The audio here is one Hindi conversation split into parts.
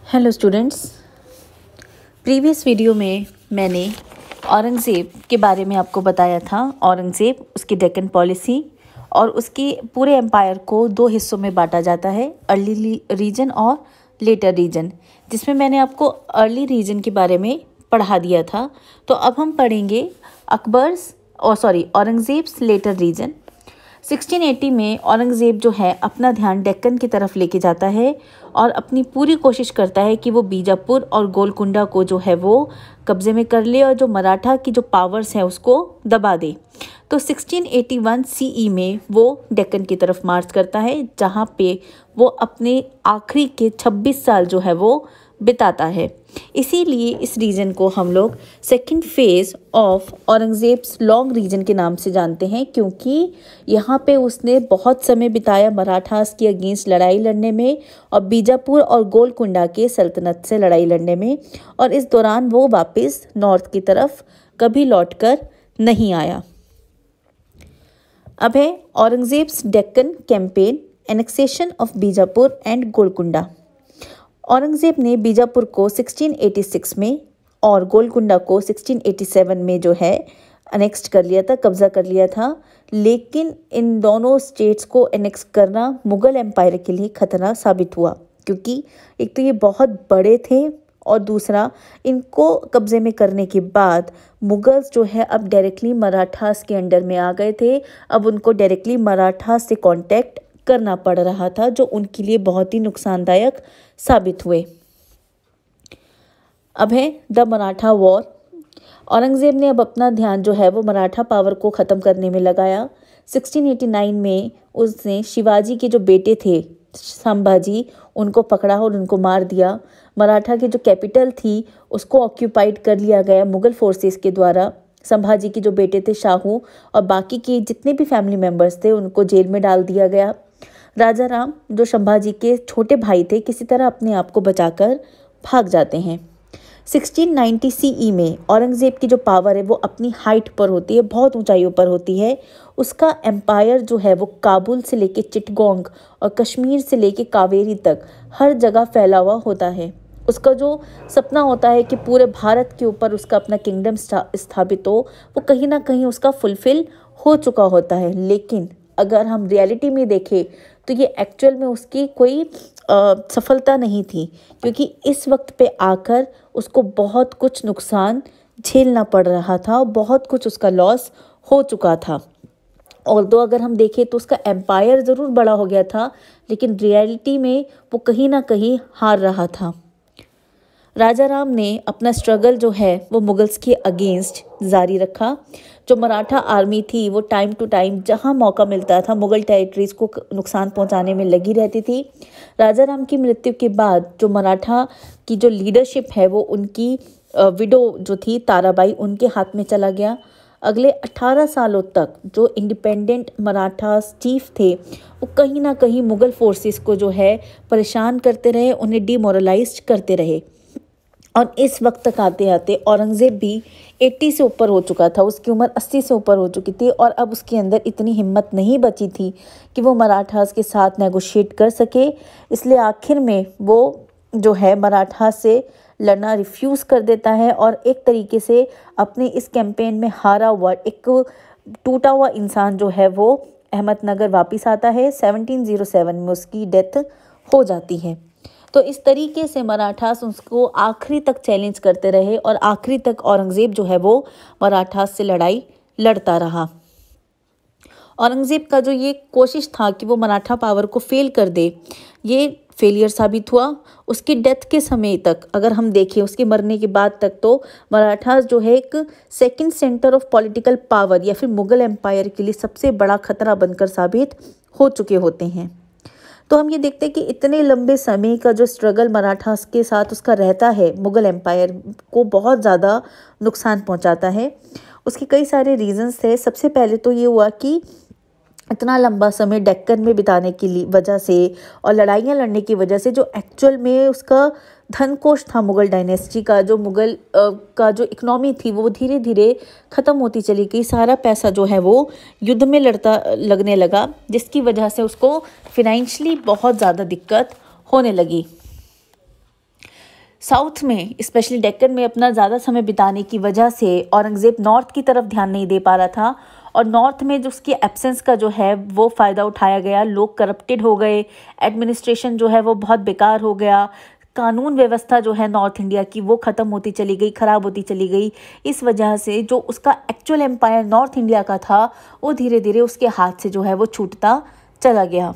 हेलो स्टूडेंट्स, प्रीवियस वीडियो में मैंने औरंगज़ेब के बारे में आपको बताया था। औरंगज़ेब, उसकी डेक्कन पॉलिसी और उसके पूरे एम्पायर को दो हिस्सों में बांटा जाता है, अर्ली रीजन और लेटर रीजन, जिसमें मैंने आपको अर्ली रीजन के बारे में पढ़ा दिया था। तो अब हम पढ़ेंगे औरंगज़ेब्स लेटर रीजन। 1680 में औरंगज़ेब जो है अपना ध्यान डेक्कन की तरफ लेके जाता है और अपनी पूरी कोशिश करता है कि वो बीजापुर और गोलकुंडा को जो है वो कब्ज़े में कर ले और जो मराठा की जो पावर्स हैं उसको दबा दे। तो 1681 सीई में वो डेक्कन की तरफ मार्च करता है, जहाँ पे वो अपने आखिरी के 26 साल जो है वो बिताता है। इसीलिए इस रीजन को हम लोग second phase of Aurangzeb's long region के नाम से जानते हैं, क्योंकि यहाँ पे उसने बहुत समय बिताया मराठास के अगेंस्ट लड़ाई लड़ने में और बीजापुर और गोलकुंडा के सल्तनत से लड़ाई लड़ने में, और इस दौरान वो वापस नॉर्थ की तरफ कभी लौटकर नहीं आया। अब है Aurangzeb's Deccan campaign, annexation of Bijapur and Golconda. Aurangzeb ने बीजापुर को 1686 में और गोलकुंडा को 1687 में जो है अनेक्स्ट कर लिया था, कब्जा कर लिया था। लेकिन इन दोनों स्टेट्स को एनेक्स करना मुग़ल एम्पायर के लिए खतरा साबित हुआ, क्योंकि एक तो ये बहुत बड़े थे और दूसरा इनको कब्जे में करने के बाद मुगल्स जो है अब डायरेक्टली मराठास के अंडर में आ गए थे। अब उनको डायरेक्टली मराठास से कांटेक्ट करना पड़ रहा था, जो उनके लिए बहुत ही नुकसानदायक साबित हुए। अब है द मराठा वॉर। औरंगज़ेब ने अब अपना ध्यान जो है वो मराठा पावर को ख़त्म करने में लगाया। 1689 में उसने शिवाजी के जो बेटे थे संभाजी, उनको पकड़ा और उनको मार दिया। मराठा की जो कैपिटल थी उसको ऑक्यूपाइड कर लिया गया मुग़ल फोर्सेस के द्वारा। संभाजी के जो बेटे थे शाहू और बाकी के जितने भी फैमिली मेम्बर्स थे उनको जेल में डाल दिया गया। राजा राम, जो संभाजी के छोटे भाई थे, किसी तरह अपने आप को बचाकर भाग जाते हैं। 1690 सीई में औरंगज़ेब की जो पावर है वो अपनी हाइट पर होती है, बहुत ऊंचाइयों पर होती है। उसका एम्पायर जो है वो काबुल से लेके चिटगोंग और कश्मीर से लेके कावेरी तक हर जगह फैला हुआ होता है। उसका जो सपना होता है कि पूरे भारत के ऊपर उसका अपना किंगडम स्थापित हो, वो कहीं ना कहीं उसका फुलफिल हो चुका होता है। लेकिन अगर हम रियलिटी में देखें तो ये एक्चुअल में उसकी कोई सफलता नहीं थी, क्योंकि इस वक्त पे आकर उसको बहुत कुछ नुकसान झेलना पड़ रहा था, बहुत कुछ उसका लॉस हो चुका था। और तो अगर हम देखें तो उसका एम्पायर ज़रूर बड़ा हो गया था, लेकिन रियलिटी में वो कहीं ना कहीं हार रहा था। राजा राम ने अपना स्ट्रगल जो है वो मुगल्स के अगेंस्ट जारी रखा। जो मराठा आर्मी थी वो टाइम टू टाइम जहां मौका मिलता था मुगल टेरिटरीज को नुकसान पहुंचाने में लगी रहती थी। राजा राम की मृत्यु के बाद जो मराठा की जो लीडरशिप है वो उनकी विडो जो थी ताराबाई, उनके हाथ में चला गया। अगले 18 सालों तक जो इंडिपेंडेंट मराठा चीफ थे वो कहीं ना कहीं मुगल फोर्सेस को जो है परेशान करते रहे, उन्हें डिमोरलाइज करते रहे। और इस वक्त तक आते आते औरंगज़ेब भी 80 से ऊपर हो चुका था, उसकी उम्र 80 से ऊपर हो चुकी थी, और अब उसके अंदर इतनी हिम्मत नहीं बची थी कि वो मराठास के साथ नेगोशिएट कर सके। इसलिए आखिर में वो जो है मराठा से लड़ना रिफ्यूज़ कर देता है और एक तरीके से अपने इस कैंपेन में हारा हुआ, एक टूटा हुआ इंसान जो है वो अहमदनगर वापस आता है। 1707 में उसकी डेथ हो जाती है। तो इस तरीके से मराठास उसको आखिरी तक चैलेंज करते रहे और आखिरी तक औरंगज़ेब जो है वो मराठास से लड़ाई लड़ता रहा। औरंगज़ेब का जो ये कोशिश था कि वो मराठा पावर को फेल कर दे, ये फेलियर साबित हुआ। उसकी डेथ के समय तक अगर हम देखें, उसके मरने के बाद तक, तो मराठास जो है एक second centre of political power या फिर मुग़ल एम्पायर के लिए सबसे बड़ा खतरा बनकर साबित हो चुके होते हैं। तो हम ये देखते हैं कि इतने लंबे समय का जो स्ट्रगल मराठास के साथ उसका रहता है, मुग़ल एम्पायर को बहुत ज़्यादा नुकसान पहुंचाता है। उसके कई सारे रीजंस थे। सबसे पहले तो ये हुआ कि इतना लंबा समय डेक्कन में बिताने की वजह से और लड़ाइयाँ लड़ने की वजह से जो एक्चुअल में उसका धन कोष था मुग़ल डायनेस्टी का, जो मुग़ल का जो इकनॉमी थी वो धीरे धीरे ख़त्म होती चली गई। सारा पैसा जो है वो युद्ध में लगने लगा, जिसकी वजह से उसको फिनेंशियली बहुत ज़्यादा दिक्कत होने लगी। साउथ में स्पेशली डेक्कन में अपना ज़्यादा समय बिताने की वजह से औरंगज़ेब नॉर्थ की तरफ ध्यान नहीं दे पा रहा था और नॉर्थ में जो उसकी एब्सेंस का जो है वो फ़ायदा उठाया गया। लोग करप्टेड हो गए, एडमिनिस्ट्रेशन जो है वो बहुत बेकार हो गया, कानून व्यवस्था जो है नॉर्थ इंडिया की वो ख़त्म होती चली गई, ख़राब होती चली गई। इस वजह से जो उसका एक्चुअल एम्पायर नॉर्थ इंडिया का था वो धीरे धीरे उसके हाथ से जो है वो छूटता चला गया।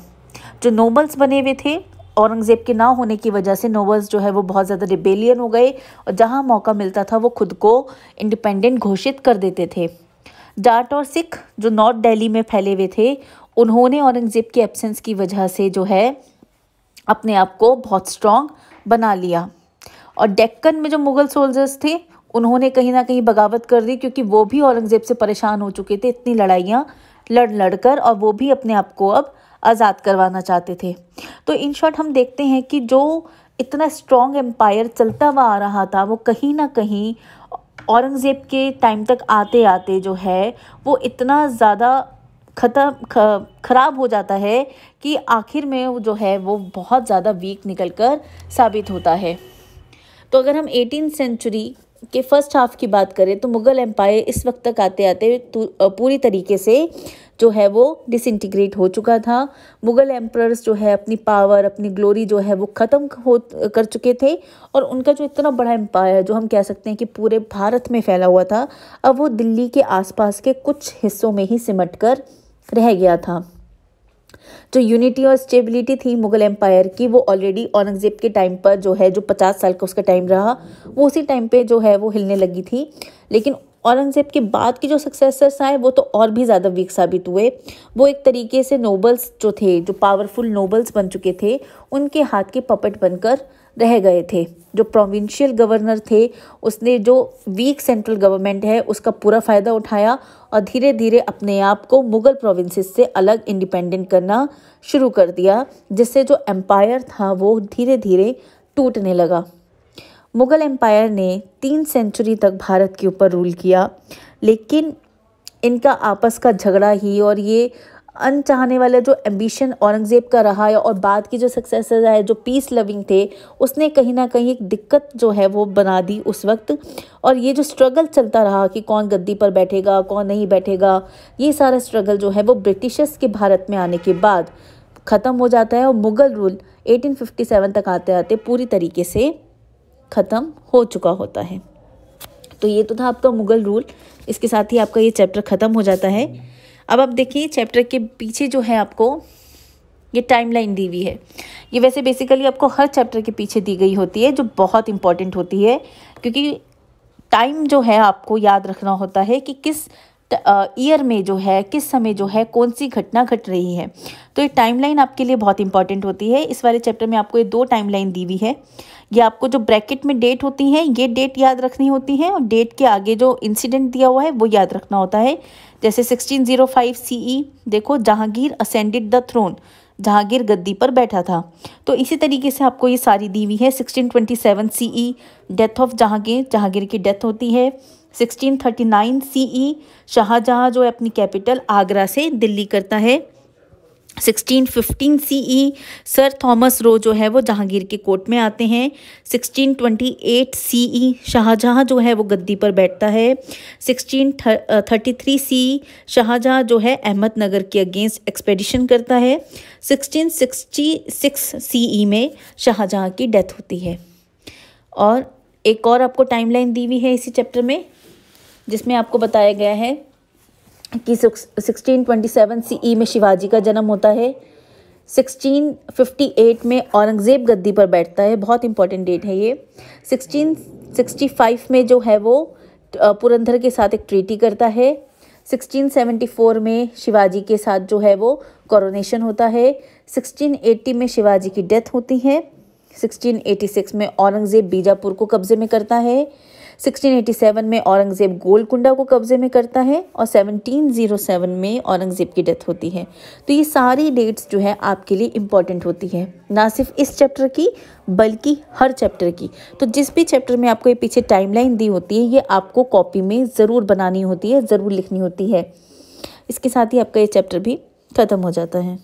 जो नोबल्स बने हुए थे, औरंगज़ेब के ना होने की वजह से नोबल्स जो है वो बहुत ज़्यादा रिबेलियन हो गए और जहाँ मौका मिलता था वो खुद को इंडिपेंडेंट घोषित कर देते थे। जाट और सिख जो नॉर्थ दिल्ली में फैले हुए थे, उन्होंने औरंगज़ेब की एब्सेंस की वजह से जो है अपने आप को बहुत स्ट्रॉन्ग बना लिया। और डेक्कन में जो मुग़ल सोल्जर्स थे उन्होंने कहीं ना कहीं बगावत कर दी, क्योंकि वो भी औरंगज़ेब से परेशान हो चुके थे इतनी लड़ाइयाँ लड़ कर, और वो भी अपने आप को अब आज़ाद करवाना चाहते थे। तो इन शॉर्ट हम देखते हैं कि जो इतना स्ट्रॉन्ग एम्पायर चलता हुआ आ रहा था वो कहीं ना कहीं औरंगज़ेब के टाइम तक आते आते जो है वो इतना ज़्यादा ख़राब हो जाता है कि आखिर में वो जो है वो बहुत ज़्यादा वीक निकलकर साबित होता है। तो अगर हम 18वीं सेंचुरी के फर्स्ट हाफ की बात करें तो मुग़ल एम्पायर इस वक्त तक आते आते पूरी तरीके से जो है वो डिसइंटीग्रेट हो चुका था। मुग़ल एम्परर्स जो है अपनी पावर, अपनी ग्लोरी जो है वो ख़त्म कर चुके थे और उनका जो इतना बड़ा एम्पायर जो हम कह सकते हैं कि पूरे भारत में फैला हुआ था, अब वो दिल्ली के आसपास के कुछ हिस्सों में ही सिमट कर रह गया था। जो यूनिटी और स्टेबिलिटी थी मुग़ल एम्पायर की वो ऑलरेडी औरंगज़ेब के टाइम पर जो है, जो 50 साल का उसका टाइम रहा, वो उसी टाइम पे जो है वो हिलने लगी थी। लेकिन औरंगज़ेब के बाद के जो सक्सेसर्स आए वो तो और भी ज़्यादा वीक साबित हुए। वो एक तरीके से नोबल्स जो थे, जो पावरफुल नोबल्स बन चुके थे, उनके हाथ के पपेट बनकर रह गए थे। जो प्रोविंशियल गवर्नर थे उसने जो वीक सेंट्रल गवर्नमेंट है उसका पूरा फ़ायदा उठाया और धीरे धीरे अपने आप को मुग़ल प्रोविंसेस से अलग इंडिपेंडेंट करना शुरू कर दिया, जिससे जो एम्पायर था वो धीरे धीरे टूटने लगा। मुग़ल एम्पायर ने 3 सेंचुरी तक भारत के ऊपर रूल किया, लेकिन इनका आपस का झगड़ा ही और ये अनचाहने वाला जो एम्बिशन औरंगज़ेब का रहा है और बाद की जो सक्सेसर आए जो पीस लविंग थे, उसने कहीं ना कहीं एक दिक्कत जो है वो बना दी उस वक्त। और ये जो स्ट्रगल चलता रहा कि कौन गद्दी पर बैठेगा कौन नहीं बैठेगा, ये सारा स्ट्रगल जो है वो ब्रिटिशर्स के भारत में आने के बाद ख़त्म हो जाता है और मुग़ल रूल 1857 तक आते आते पूरी तरीके से ख़त्म हो चुका होता है। तो ये तो था आपका मुग़ल रूल। इसके साथ ही आपका ये चैप्टर ख़त्म हो जाता है। अब आप देखिए चैप्टर के पीछे जो है आपको ये टाइमलाइन दी हुई है। ये वैसे बेसिकली आपको हर चैप्टर के पीछे दी गई होती है, जो बहुत इंपॉर्टेंट होती है, क्योंकि टाइम जो है आपको याद रखना होता है कि किस ईयर में जो है, किस समय जो है कौन सी घटना घट रही है। तो ये टाइमलाइन आपके लिए बहुत इंपॉर्टेंट होती है। इस वाले चैप्टर में आपको ये 2 टाइमलाइन दी हुई है। ये आपको जो ब्रैकेट में डेट होती है ये डेट याद रखनी होती है और डेट के आगे जो इंसिडेंट दिया हुआ है वो याद रखना होता है। जैसे 1605 CE देखो, Jahangir ascended the throne, Jahangir गद्दी पर बैठा था। तो इसी तरीके से आपको ये सारी दी हुई है। 1627 CE death of Jahangir, Jahangir की डेथ होती है। 1639 CE शाहजहां जो है अपनी कैपिटल आगरा से दिल्ली करता है। 1615 CE सर थॉमस रो जो है वो जहांगीर के कोर्ट में आते हैं। 1628 CE शाहजहां जो है वो गद्दी पर बैठता है। 1633 CE शाहजहां जो है अहमदनगर के अगेंस्ट एक्सपेडिशन करता है। 1666 CE में शाहजहां की डेथ होती है। और एक और आपको टाइमलाइन दी हुई है इसी चैप्टर में, जिसमें आपको बताया गया है कि 1627 CE में शिवाजी का जन्म होता है। 1658 में औरंगज़ेब गद्दी पर बैठता है, बहुत इंपॉर्टेंट डेट है ये। 1665 में जो है वो पुरंदर के साथ एक ट्रीटी करता है। 1674 में शिवाजी के साथ जो है वो कोरोनेशन होता है। 1680 में शिवाजी की डेथ होती है। 1686 में औरंगज़ेब बीजापुर को कब्जे में करता है। 1687 में औरंगज़ेब गोलकुंडा को कब्जे में करता है और 1707 में औरंगज़ेब की डेथ होती है। तो ये सारी डेट्स जो है आपके लिए इम्पॉर्टेंट होती है, ना सिर्फ इस चैप्टर की बल्कि हर चैप्टर की। तो जिस भी चैप्टर में आपको ये पीछे टाइमलाइन दी होती है ये आपको कॉपी में ज़रूर बनानी होती है, ज़रूर लिखनी होती है। इसके साथ ही आपका ये चैप्टर भी ख़त्म हो जाता है।